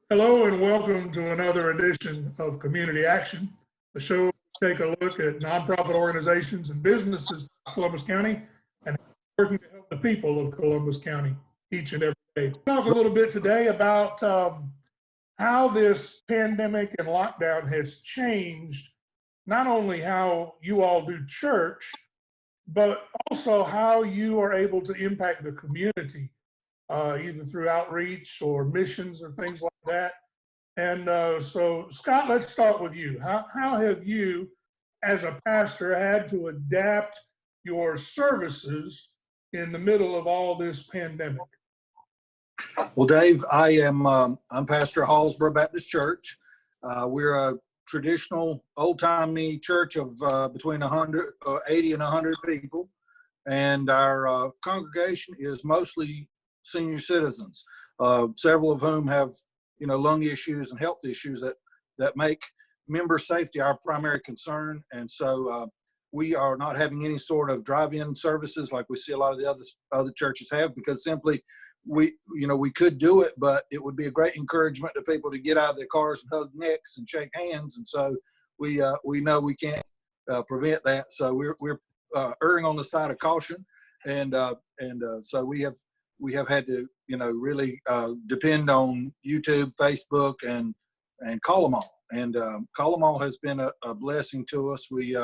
Hello and welcome to another edition of Community Action, the show take a look at nonprofit organizations and businesses in Columbus County and working to help the people of Columbus County each and every day. We'll talk a little bit today about how this pandemic and lockdown has changed not only how you all do church, but also how you are able to impact the community, either through outreach or missions or things like that. And so, Scott, let's start with you. How have you, as a pastor, had to adapt your services in the middle of all this pandemic? Well, Dave, I'm Pastor Hallsborough Baptist Church. We're a traditional old-timey church of between 80 and 100 people, and our congregation is mostly senior citizens, several of whom have lung issues and health issues that make member safety our primary concern. And so we are not having any sort of drive-in services like we see a lot of the other churches have, because simply we could do it, but it would be a great encouragement to people to get out of their cars and hug necks and shake hands. And so we know we can't prevent that. So we're erring on the side of caution, and so we have had to really depend on YouTube, Facebook, and Call 'em All. And Call 'em All has been a blessing to us. We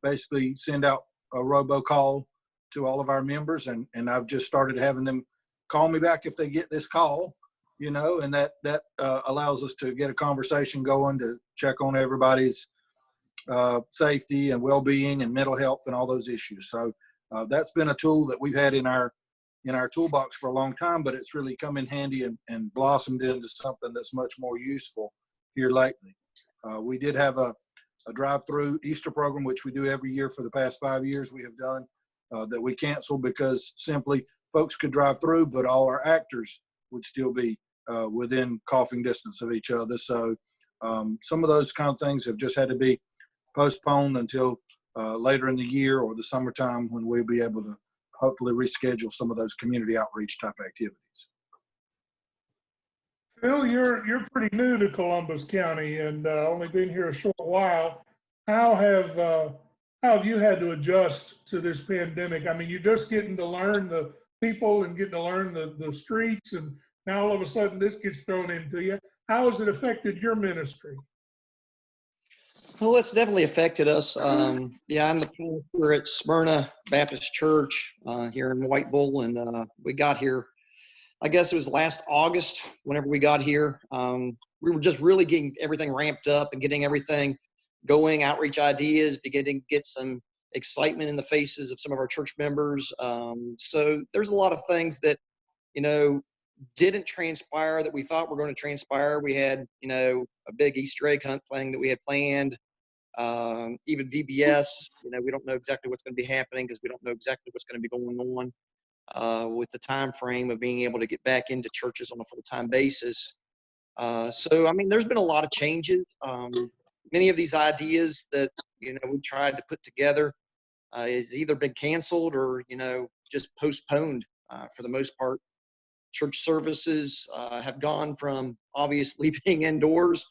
basically send out a robocall to all of our members, and I've just started having them call me back if they get this call, and that allows us to get a conversation going to check on everybody's safety and well-being and mental health and all those issues. So that's been a tool that we've had in our toolbox for a long time, but it's really come in handy and blossomed into something that's much more useful here lately. We did have a drive-through Easter program, which we do every year for the past 5 years. We have done that we canceled because simply folks could drive through, but all our actors would still be within coughing distance of each other. So some of those kind of things have just had to be postponed until later in the year or the summertime, when we'll be able to hopefully reschedule some of those community outreach type activities. Phil, you're pretty new to Columbus County and only been here a short while. How have you had to adjust to this pandemic? I mean, you're just getting to learn the people and getting to learn the streets, and now all of a sudden this gets thrown into you. How has it affected your ministry? Well, it's definitely affected us. Yeah, I'm the pastor at Smyrna Baptist Church here in White Bull, and we got here, I guess it was last August whenever we got here. We were just really getting everything ramped up and getting everything going, outreach ideas, beginning to get some excitement in the faces of some of our church members. So there's a lot of things that, didn't transpire that we thought were going to transpire. We had, a big Easter egg hunt thing that we had planned. Even VBS, we don't know exactly what's going to be happening because we don't know exactly what's going to be going on with the time frame of being able to get back into churches on a full-time basis. So, I mean, there's been a lot of changes. Many of these ideas that, we tried to put together has either been canceled or, just postponed for the most part. Church services have gone from obviously being indoors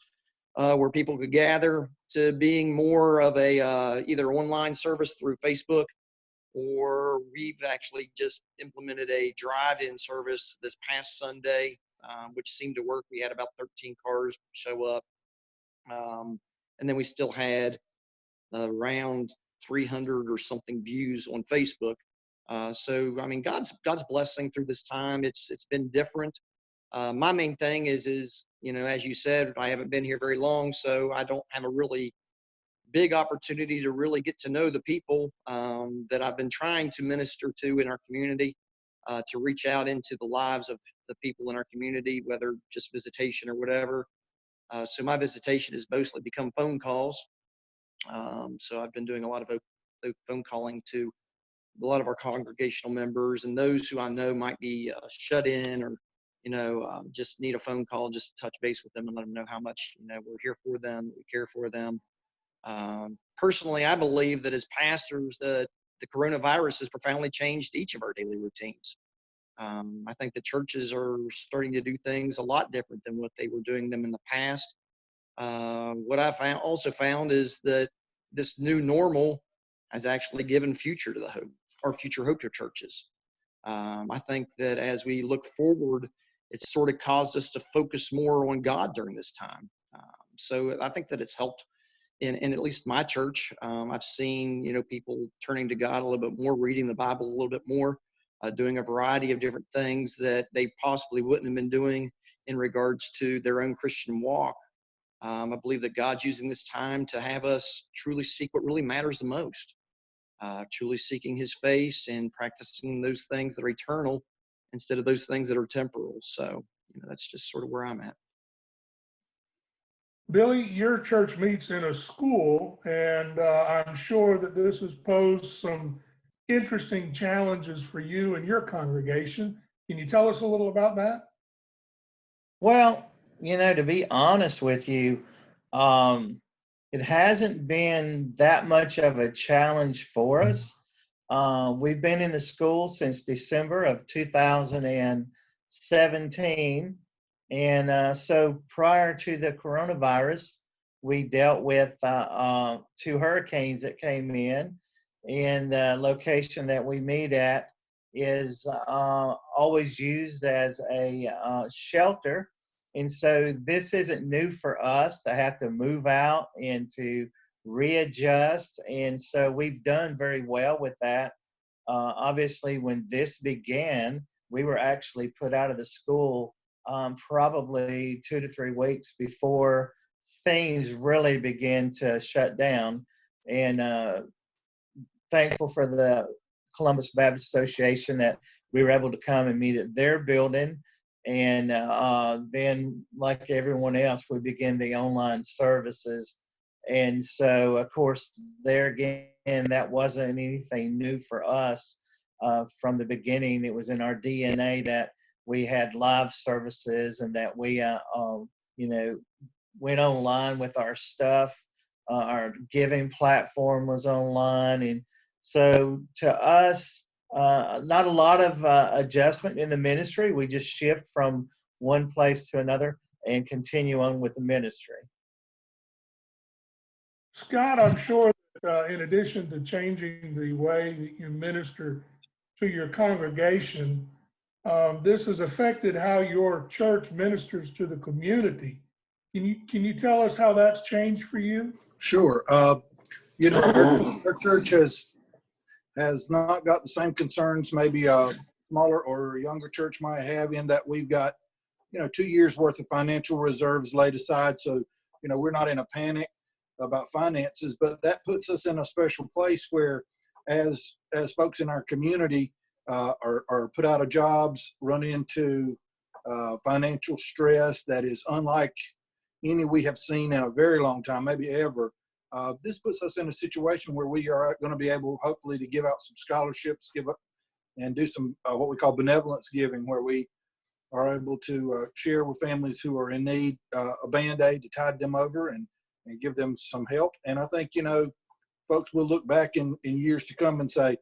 where people could gather to being more of a either online service through Facebook, or we've actually just implemented a drive-in service this past Sunday, which seemed to work. We had about 13 cars show up, and then we still had around 300 or something views on Facebook. So, I mean, God's blessing through this time. It's been different. My main thing is, as you said, I haven't been here very long, so I don't have a really big opportunity to really get to know the people that I've been trying to minister to in our community, to reach out into the lives of the people in our community, whether just visitation or whatever. So my visitation has mostly become phone calls. So I've been doing a lot of phone calling to a lot of our congregational members and those who I know might be shut in, or just need a phone call just to touch base with them and let them know how much we're here for them, we care for them. Personally, I believe that as pastors, that the coronavirus has profoundly changed each of our daily routines. I think the churches are starting to do things a lot different than what they were doing them in the past. What I also found is that this new normal has actually given future to the hope, or future hope to churches. I think that as we look forward, it's sort of caused us to focus more on God during this time. So I think that it's helped in at least my church. I've seen, people turning to God a little bit more, reading the Bible a little bit more, doing a variety of different things that they possibly wouldn't have been doing in regards to their own Christian walk. I believe that God's using this time to have us truly seek what really matters the most, truly seeking his face and practicing those things that are eternal instead of those things that are temporal. So, that's just sort of where I'm at. Billy, your church meets in a school, and I'm sure that this has posed some interesting challenges for you and your congregation. Can you tell us a little about that? Well, to be honest with you, it hasn't been that much of a challenge for us. We've been in the school since December of 2017. And so prior to the coronavirus, we dealt with 2 hurricanes that came in. And the location that we meet at is always used as a shelter. And so this isn't new for us to have to move out and to readjust. And so we've done very well with that. Obviously, when this began, we were actually put out of the school probably 2 to 3 weeks before things really began to shut down. And thankful for the Columbus Baptist Association that we were able to come and meet at their building. And then, like everyone else, we began the online services. And so, of course, there again, that wasn't anything new for us. From the beginning, it was in our DNA that we had live services and that we, went online with our stuff. Our giving platform was online. And so to us, not a lot of adjustment in the ministry. We just shift from one place to another and continue on with the ministry. Scott, I'm sure that in addition to changing the way that you minister to your congregation, this has affected how your church ministers to the community. Can you tell us how that's changed for you? Sure. Our church has not got the same concerns maybe a smaller or younger church might have, in that we've got 2 years worth of financial reserves laid aside. So we're not in a panic about finances, but that puts us in a special place where as folks in our community are put out of jobs, run into financial stress that is unlike any we have seen in a very long time, maybe ever. This puts us in a situation where we are going to be able, hopefully, to give out some scholarships, and do some what we call benevolence giving, where we are able to share with families who are in need a Band-Aid to tide them over and give them some help. And I think, folks will look back in years to come and say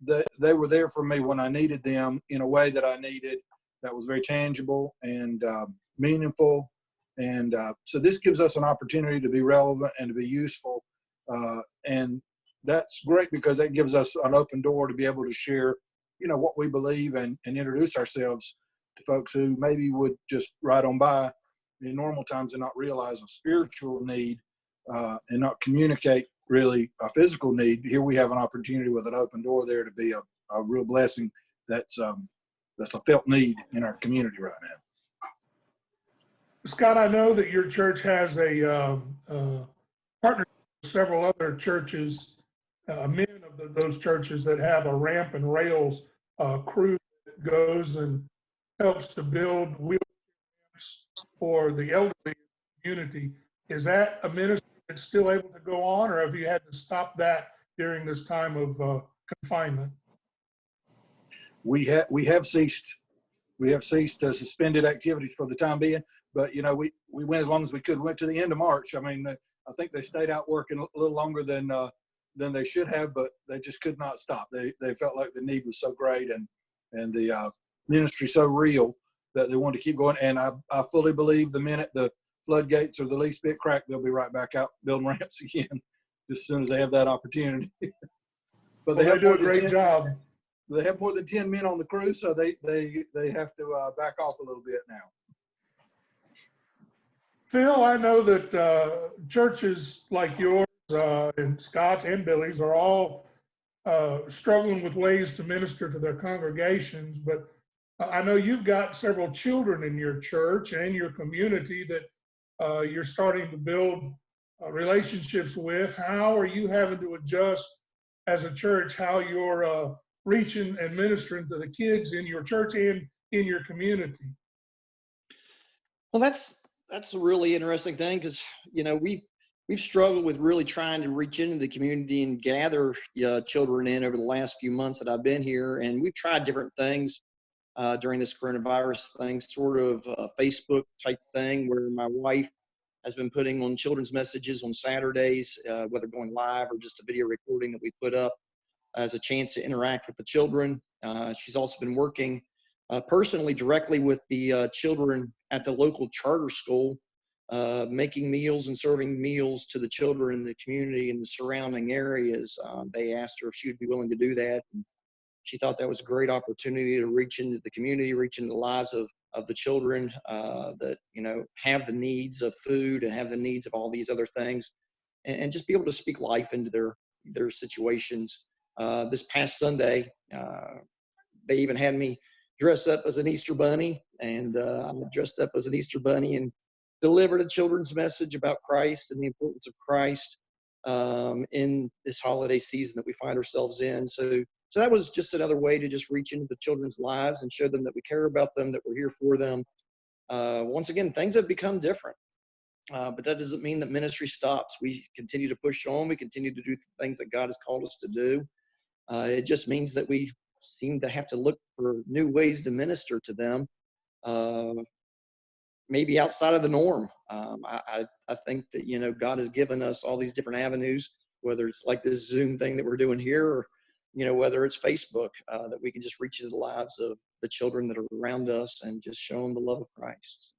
that they were there for me when I needed them in a way that I needed, that was very tangible and meaningful. And so this gives us an opportunity to be relevant and to be useful. And that's great because that gives us an open door to be able to share, what we believe and introduce ourselves to folks who maybe would just ride on by in normal times and not realize a spiritual need and not communicate really a physical need. Here we have an opportunity with an open door there to be a real blessing. That's a felt need in our community right now. Scott, I know that your church has a partnership with several other churches, men of those churches that have a ramp and rails crew that goes and helps to build wheel ramps for the elderly community. Is that a ministry that's still able to go on, or have you had to stop that during this time of confinement? We have ceased suspended activities for the time being, but we went as long as we could. Went to the end of March. I mean, I think they stayed out working a little longer than they should have, but they just could not stop. They felt like the need was so great, and the ministry so real that they want to keep going. And I fully believe the minute the floodgates are the least bit cracked, they'll be right back out building ramps again, just as soon as they have that opportunity. But Well, they do a great 10, job. they have more than 10 men on the crew, so they have to back off a little bit now. Phil, I know that churches like yours and Scott's and Billy's are all struggling with ways to minister to their congregations, but I know you've got several children in your church and your community that you're starting to build relationships with. How are you having to adjust as a church, how you're reaching and ministering to the kids in your church and in your community? Well, that's a really interesting thing, because we've struggled with really trying to reach into the community and gather children in over the last few months that I've been here, and we've tried different things during this coronavirus thing, sort of a Facebook type thing where my wife has been putting on children's messages on Saturdays, whether going live or just a video recording that we put up as a chance to interact with the children. She's also been working personally directly with the children at the local charter school, making meals and serving meals to the children in the community and the surrounding areas. They asked her if she would be willing to do that. And she thought that was a great opportunity to reach into the community, reach into the lives of the children that have the needs of food and have the needs of all these other things, and just be able to speak life into their situations. This past Sunday, they even had me dress up as an Easter bunny, and I'm dressed up as an Easter bunny and delivered a children's message about Christ and the importance of Christ in this holiday season that we find ourselves in. So that was just another way to just reach into the children's lives and show them that we care about them, that we're here for them. Once again, things have become different, but that doesn't mean that ministry stops. We continue to push on. We continue to do things that God has called us to do. It just means that we seem to have to look for new ways to minister to them, maybe outside of the norm. I think that, God has given us all these different avenues, whether it's like this Zoom thing that we're doing here, or, whether it's Facebook, that we can just reach into the lives of the children that are around us and just show them the love of Christ.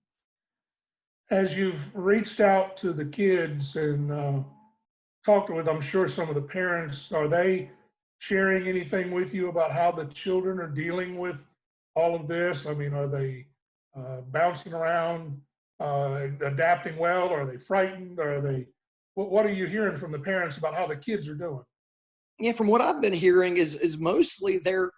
As you've reached out to the kids and talked with, I'm sure, some of the parents, are they sharing anything with you about how the children are dealing with all of this? I mean, are they bouncing around, adapting well? Are they frightened? What are you hearing from the parents about how the kids are doing? Yeah, from what I've been hearing is mostly they're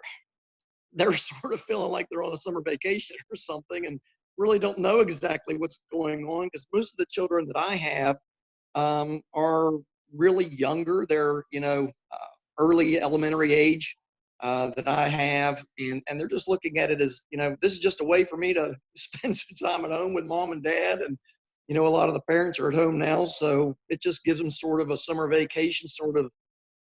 sort of feeling like they're on a summer vacation or something, and really don't know exactly what's going on, because most of the children that I have are really younger. They're early elementary age that I have, and they're just looking at it as, this is just a way for me to spend some time at home with mom and dad. And a lot of the parents are at home now, so it just gives them sort of a summer vacation, sort of,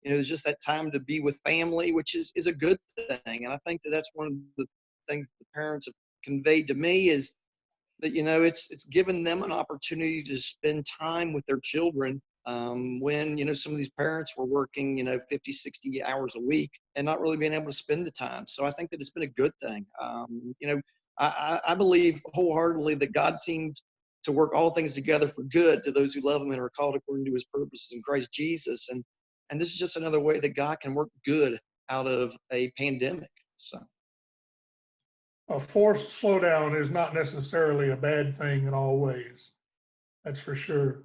it's just that time to be with family, which is a good thing. And I think that that's one of the things that the parents have conveyed to me, is that, it's given them an opportunity to spend time with their children when, some of these parents were working, 50, 60 hours a week and not really being able to spend the time. So I think that it's been a good thing. I believe wholeheartedly that God seems to work all things together for good to those who love him and are called according to his purposes in Christ Jesus. And this is just another way that God can work good out of a pandemic. So A forced slowdown is not necessarily a bad thing in all ways. That's for sure.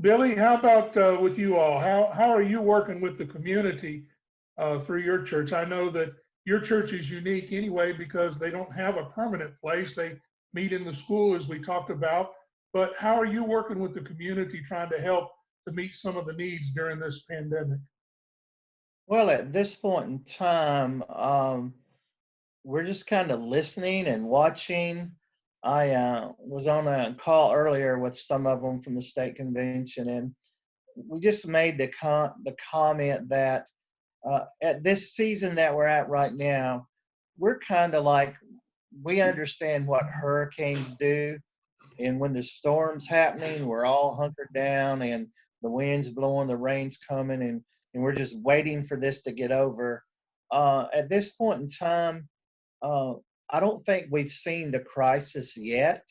Billy, how about with you all? How are you working with the community through your church? I know that your church is unique anyway because they don't have a permanent place. They meet in the school, as we talked about. But how are you working with the community, trying to help to meet some of the needs during this pandemic? Well, at this point in time, we're just kind of listening and watching. I was on a call earlier with some of them from the state convention, and we just made the comment that at this season that we're at right now, we're kind of like, we understand what hurricanes do, and when the storm's happening, we're all hunkered down, and the wind's blowing, the rain's coming, and we're just waiting for this to get over. At this point in time, I don't think we've seen the crisis yet,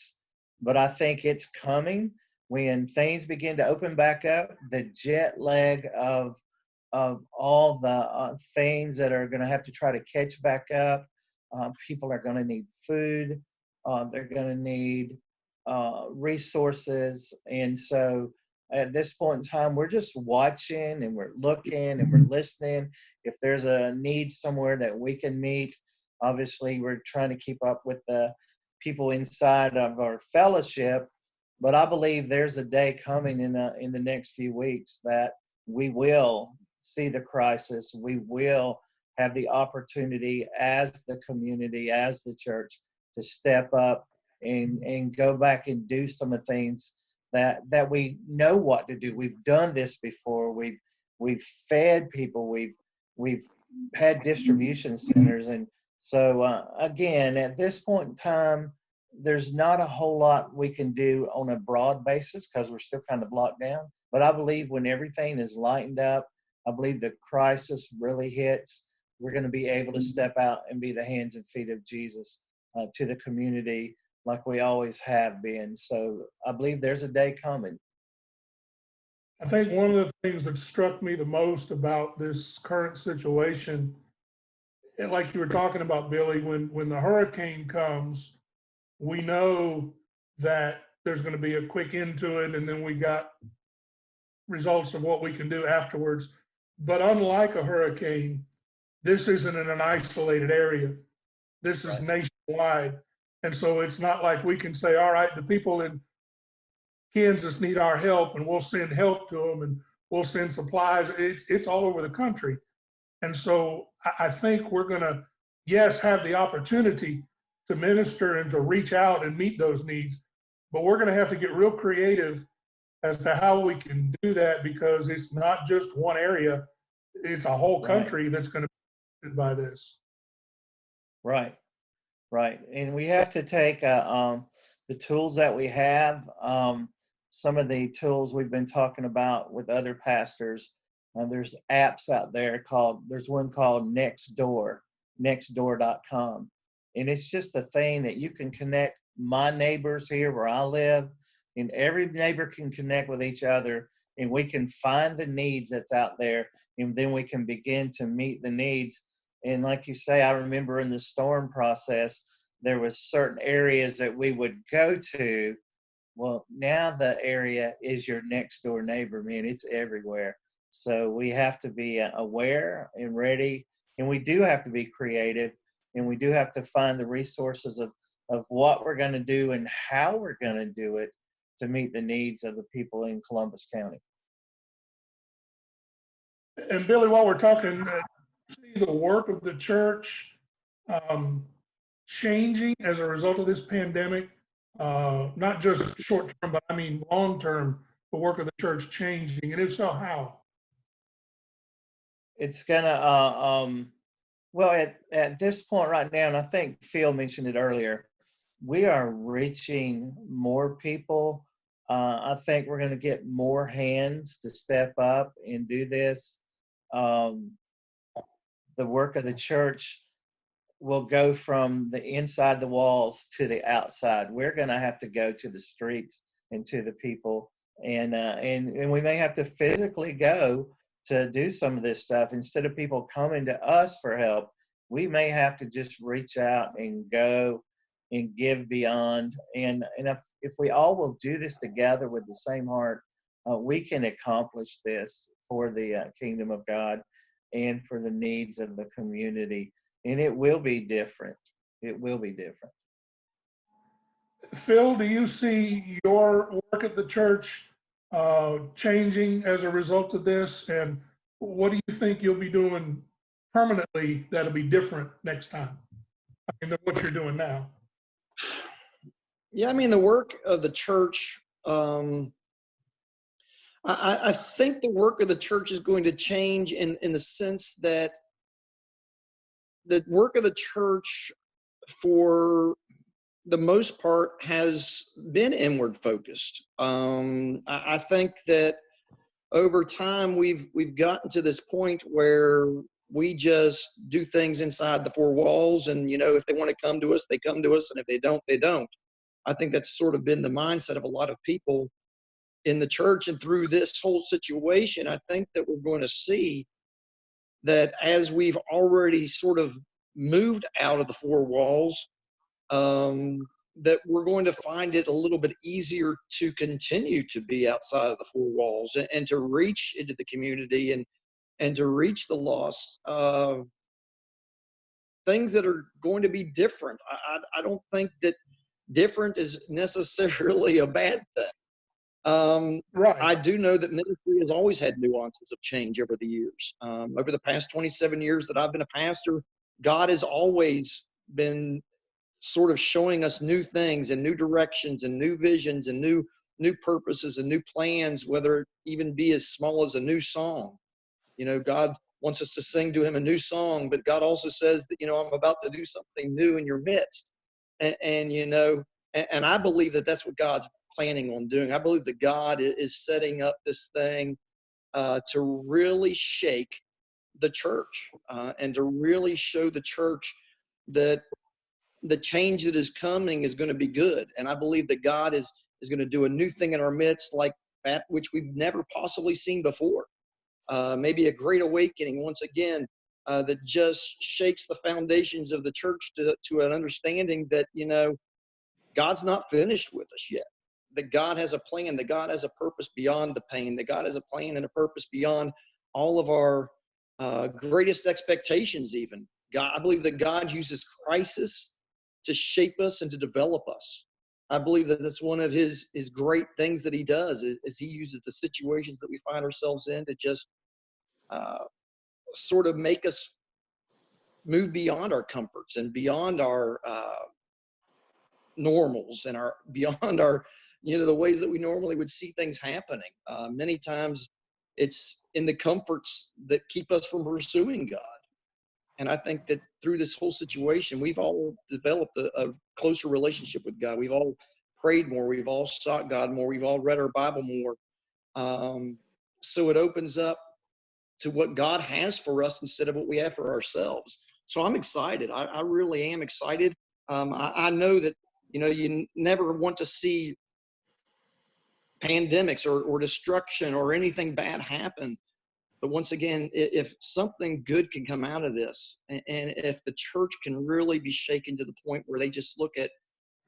but I think it's coming. When things begin to open back up, the jet lag of all the things that are going to have to try to catch back up. People are going to need food. They're going to need resources. And so at this point in time, we're just watching and we're looking and we're listening. If there's a need somewhere that we can meet, obviously we're trying to keep up with the people inside of our fellowship. But I believe there's a day coming in the next few weeks that we will see the crisis. We will have the opportunity as the community, as the church, to step up and go back and do some of the things that we know what to do. We've done this before. We've fed people. We've had distribution centers, and so again, at this point in time, there's not a whole lot we can do on a broad basis because we're still kind of locked down. But I believe when everything is lightened up, I believe the crisis really hits, we're going to be able to step out and be the hands and feet of Jesus to the community like we always have been. So I believe there's a day coming. I think one of the things that struck me the most about this current situation, and like you were talking about, Billy, when the hurricane comes, we know that there's going to be a quick end to it, and then we got results of what we can do afterwards. But unlike a hurricane, this isn't in an isolated area. This is nationwide. And so it's not like we can say, all right, the people in Kansas need our help and we'll send help to them and we'll send supplies. It's all over the country. And so I think we're going to, yes, have the opportunity to minister and to reach out and meet those needs, but we're going to have to get real creative as to how we can do that, because it's not just one area, it's a whole country that's going to be affected by this. Right. And we have to take the tools that we have, some of the tools we've been talking about with other pastors. There's apps out there there's one called nextdoor.com. And it's just a thing that you can connect my neighbors here where I live, and every neighbor can connect with each other, and we can find the needs that's out there, and then we can begin to meet the needs. And like you say, I remember in the storm process, there was certain areas that we would go to. Well, now the area is your next door neighbor, man. It's everywhere. So we have to be aware and ready, and we do have to be creative, and we do have to find the resources of what we're going to do and how we're going to do it to meet the needs of the people in Columbus County. And Billy, while we're talking, see the work of the church changing as a result of this pandemic, not just short term, but I mean long term, the work of the church changing, and if so, how? It's gonna well, at this point right now, and I think Phil mentioned it earlier, we are reaching more people. I think we're going to get more hands to step up and do this. The work of the church will go from the inside the walls to the outside. We're going to have to go to the streets and to the people, and we may have to physically go to do some of this stuff. Instead of people coming to us for help, we may have to just reach out and go and give beyond. And if we all will do this together with the same heart, we can accomplish this for the kingdom of God and for the needs of the community. And it will be different. It will be different. Phil, do you see your work at the church changing as a result of this? And what do you think you'll be doing permanently that'll be different next time? I mean, than what you're doing now. Yeah, I mean, the work of the church, I think the work of the church is going to change in the sense that the work of the church, for the most part, has been inward focused. I think that over time we've gotten to this point where we just do things inside the four walls, and if they want to come to us, they come to us, and if they don't, they don't. I think that's sort of been the mindset of a lot of people in the church. And through this whole situation, I think that we're going to see that as we've already sort of moved out of the four walls, that we're going to find it a little bit easier to continue to be outside of the four walls, and to reach into the community, and to reach the lost. Things that are going to be different. I don't think that different is necessarily a bad thing. Right. I do know that ministry has always had nuances of change over the years. Over the past 27 years that I've been a pastor, God has always been sort of showing us new things and new directions and new visions and new purposes and new plans, whether it even be as small as a new song. God wants us to sing to him a new song, but God also says that, I'm about to do something new in your midst. And I believe that that's what God's planning on doing. I believe that God is setting up this thing to really shake the church, and to really show the church that the change that is coming is going to be good. And I believe that God is going to do a new thing in our midst, like that which we've never possibly seen before. Maybe a great awakening once again, that just shakes the foundations of the church to an understanding that, God's not finished with us yet. That God has a plan, that God has a purpose beyond the pain, that God has a plan and a purpose beyond all of our greatest expectations even. I believe that God uses crisis to shape us and to develop us. I believe that that's one of his great things that he does, is he uses the situations that we find ourselves in to just sort of make us move beyond our comforts and beyond our normals, and our beyond our the ways that we normally would see things happening. Many times it's in the comforts that keep us from pursuing God. And I think that through this whole situation, we've all developed a closer relationship with God. We've all prayed more. We've all sought God more. We've all read our Bible more. So it opens up to what God has for us instead of what we have for ourselves. So I'm excited. I really am excited. I know that, you never want to see pandemics or destruction or anything bad happen. But once again, if something good can come out of this, and if the church can really be shaken to the point where they just look at,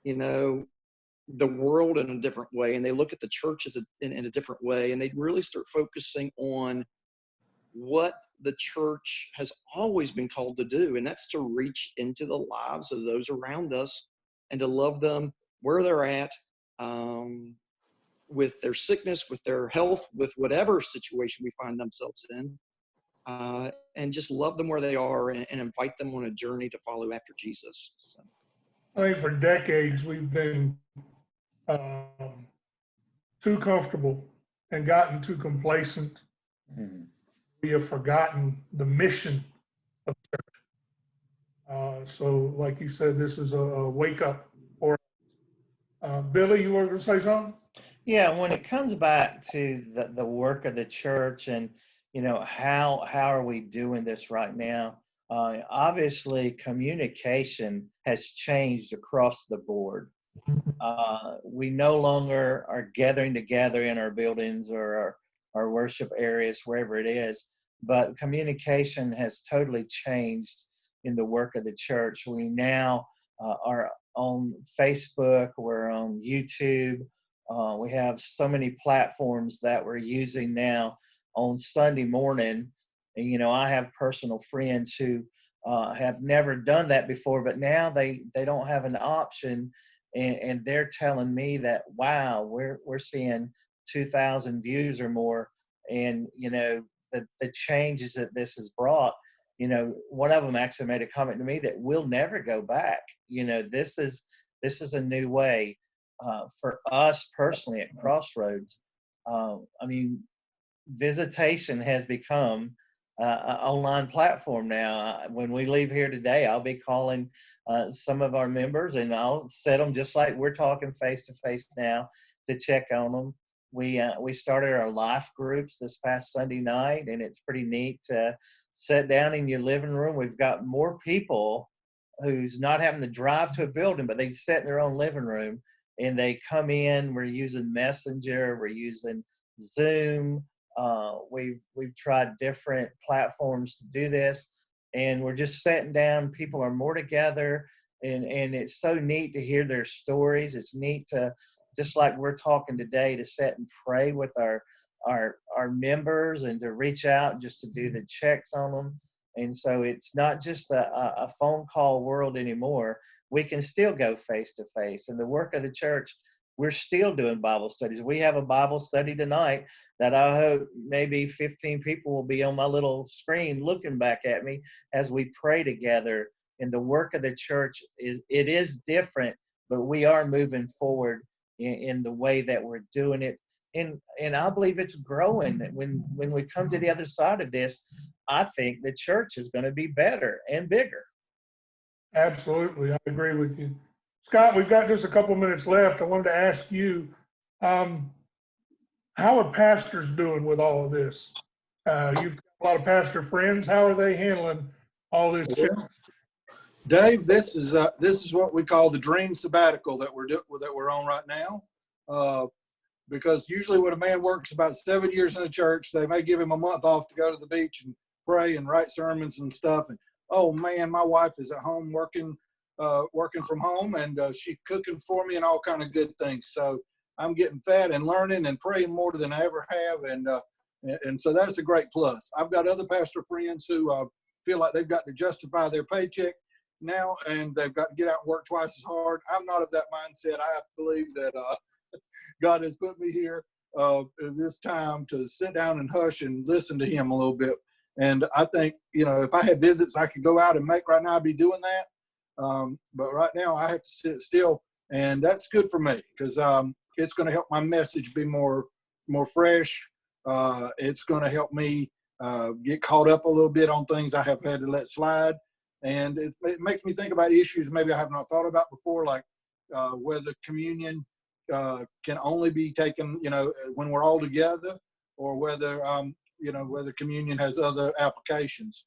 the world in a different way, and they look at the church in a different way, and they really start focusing on what the church has always been called to do, and that's to reach into the lives of those around us and to love them where they're at, with their sickness, with their health, with whatever situation we find themselves in, and just love them where they are, and invite them on a journey to follow after Jesus. So. I think for decades we've been too comfortable and gotten too complacent. We have forgotten the mission of the church. So like you said, this is a wake up. Or Billy, you were going to say something? Yeah, when it comes back to the work of the church, and how are we doing this right now? Obviously, communication has changed across the board. We no longer are gathering together in our buildings or our worship areas, wherever it is, but communication has totally changed in the work of the church. We now are on Facebook, we're on YouTube. We have so many platforms that we're using now on Sunday morning. And, I have personal friends who have never done that before, but now they don't have an option. And they're telling me that, wow, we're seeing 2,000 views or more. And, the changes that this has brought, one of them actually made a comment to me that we'll never go back. This is a new way. For us personally at Crossroads, visitation has become an online platform now. When we leave here today, I'll be calling some of our members, and I'll set them just like we're talking face to face now to check on them. We started our life groups this past Sunday night, and it's pretty neat to sit down in your living room. We've got more people who's not having to drive to a building, but they sit in their own living room and they come in. We're using Messenger, we're using Zoom. We've tried different platforms to do this, and we're just sitting down. People are more together, and it's so neat to hear their stories. It's neat to, just like we're talking today, to sit and pray with our members and to reach out just to do the checks on them. And so it's not just a phone call world anymore. We can still go face to face. And the work of the church, we're still doing Bible studies. We have a Bible study tonight that I hope maybe 15 people will be on my little screen looking back at me as we pray together. And the work of the church, it is different, but we are moving forward in the way that we're doing it. And I believe it's growing. When we come to the other side of this, I think the church is going to be better and bigger. Absolutely, I agree with you. Scott, we've got just a couple minutes left. I wanted to ask you, how are pastors doing with all of this? You've got a lot of pastor friends. How are they handling all this? Dave, this is what we call the dream sabbatical that we're on right now. Because usually when a man works about 7 years in a church, they may give him a month off to go to the beach and pray and write sermons and stuff. And oh man, my wife is at home working from home, and she's cooking for me and all kind of good things. So I'm getting fed and learning and praying more than I ever have, and so that's a great plus. I've got other pastor friends who feel like they've got to justify their paycheck now, and they've got to get out and work twice as hard. I'm not of that mindset. I have to believe that God has put me here this time to sit down and hush and listen to him a little bit. And I think, if I had visits I could go out and make right now, I'd be doing that. But right now I have to sit still, and that's good for me because it's going to help my message be more fresh. It's going to help me get caught up a little bit on things I have had to let slide. And it makes me think about issues maybe I have not thought about before, like whether communion can only be taken, when we're all together, or whether, whether communion has other applications.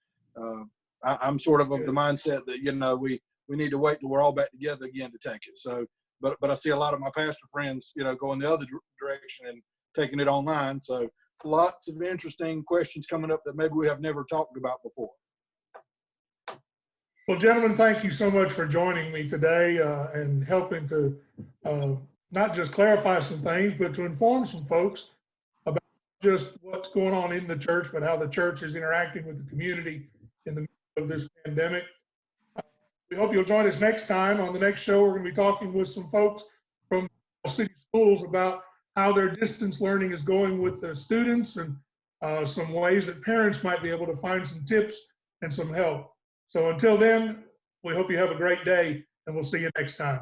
I'm sort of the mindset that, we need to wait till we're all back together again to take it. So, but I see a lot of my pastor friends, going the other direction and taking it online. So lots of interesting questions coming up that maybe we have never talked about before. Well, gentlemen, thank you so much for joining me today and helping to not just clarify some things, but to inform some folks about just what's going on in the church, but how the church is interacting with the community in the midst of this pandemic. We hope you'll join us next time. On the next show, we're going to be talking with some folks from city schools about how their distance learning is going with the students, and some ways that parents might be able to find some tips and some help. So until then, we hope you have a great day, and we'll see you next time.